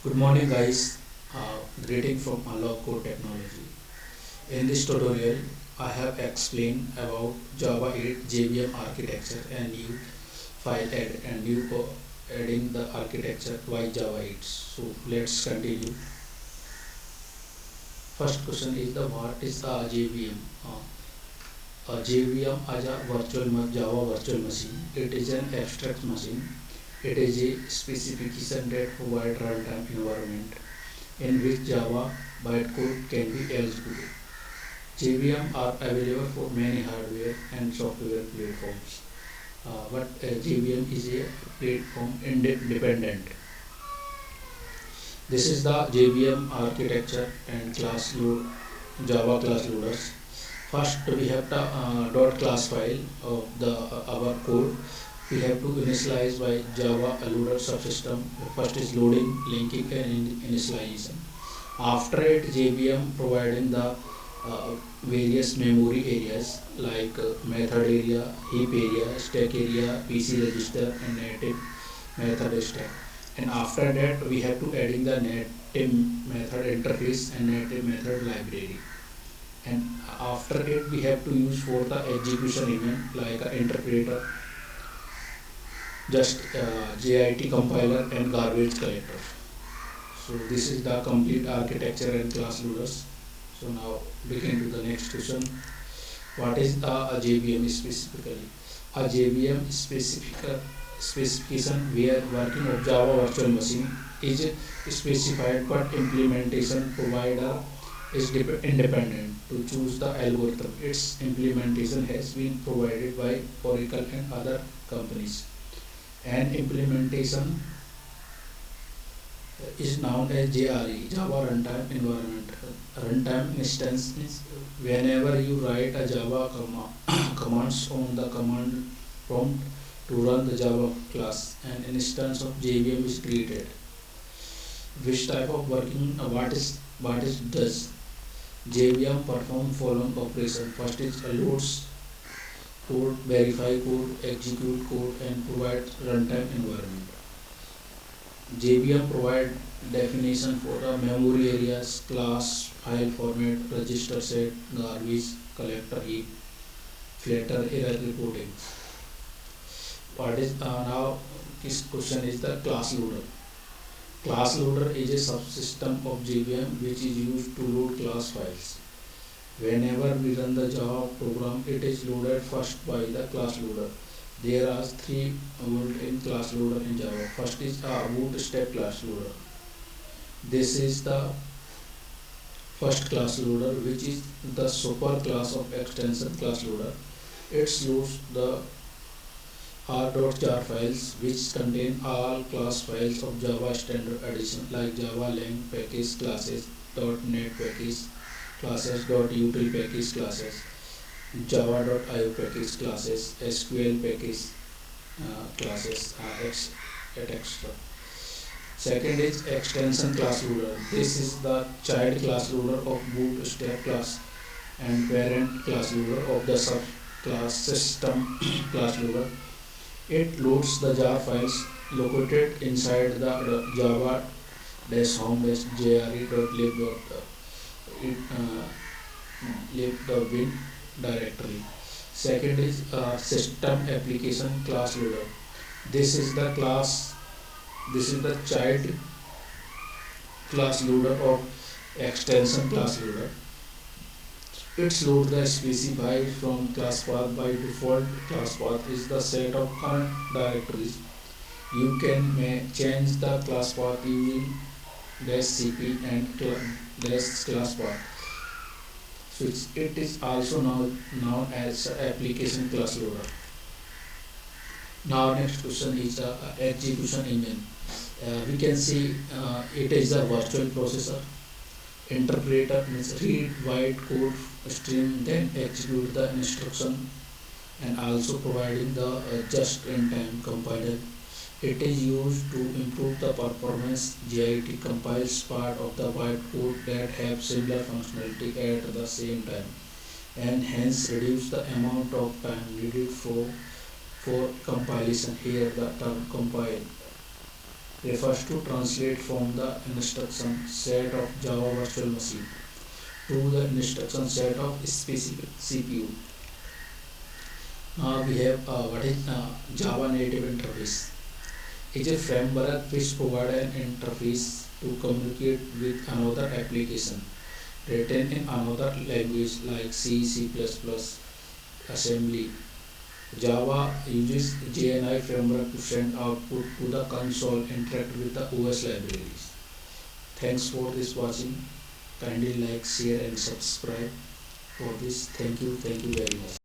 Good morning guys, greeting from Unlock Code Technology. In this tutorial, I have explained about Java 8 JVM architecture and new file add and new adding the architecture by Java 8. So let's continue. First question is the what is a JVM? A JVM is a Java virtual machine. It is an abstract machine. It is a specification that provides runtime environment in which Java bytecode can be executed. JVM are available for many hardware and software platforms, but JVM is a platform independent. This is the JVM architecture and Java class loaders. First, we have the dot class file of the our code. We have to initialize by Java loader subsystem. First is loading, linking, and initialization. After it, JVM providing the various memory areas like method area, heap area, stack area, PC register, and native method stack. And after that, we have to adding the native method interface and native method library. And after it, we have to use for the execution event like interpreter, just JIT compiler, and garbage collector. So this is the complete architecture and class loaders. So now begin to the next question. What is a JVM specifically? A JVM specification where working of Java virtual machine is specified, but implementation provider is independent to choose the algorithm. Its implementation has been provided by Oracle and other companies. And implementation is known as JRE, Java Runtime Environment. Runtime instance means whenever you write a Java commands on the command prompt to run the Java class, an instance of JVM is created. Which type of working? What is does JVM perform following operation? First is loads code, verify code, execute code, and provide runtime environment. JVM provide definition for the memory areas, class, file format, register set, garbage, collector heap, filter, error reporting. What is now this question is the class loader. Class loader is a subsystem of JVM which is used to load class files. Whenever we run the Java program, it is loaded first by the class loader. There are three built-in class loader in Java. First is a bootstrap class loader. This is the first class loader, which is the super class of extension class loader. It loads the r.jar files which contain all class files of Java standard edition like Java lang package classes, .NET package classes, .util package classes, java.io package classes, SQL package classes, etc. Second is extension class loader. This is the child class loader of bootstrap class and parent class loader of the subclass system class loader. It loads the jar files located inside the java-home-jre.lib.bin directory. Second is system application class loader. This is the class. This is the child class loader of extension class loader. Its load the specified from class path. By default, class path is the set of current directories. You can change the class path using -cp and -class path. So it is also known as application class loader. Now next question is the execution engine. We can see it is a virtual processor. Interpreter means read write code stream, then execute the instruction, and also providing the just-in-time compiler. It is used to improve the performance. JIT compiles part of the bytecode that have similar functionality at the same time, and hence reduce the amount of time needed for compilation. Here the term compile refers to translate from the instruction set of Java Virtual Machine to the instruction set of specific CPU. Now we have what is Java Native Interface. It's a framework which provides an interface to communicate with another application written in another language like C, C++, assembly. Java uses JNI framework to send output to the console, interact with the OS libraries. Thanks for this watching. Kindly like, share and subscribe for this. Thank you very much.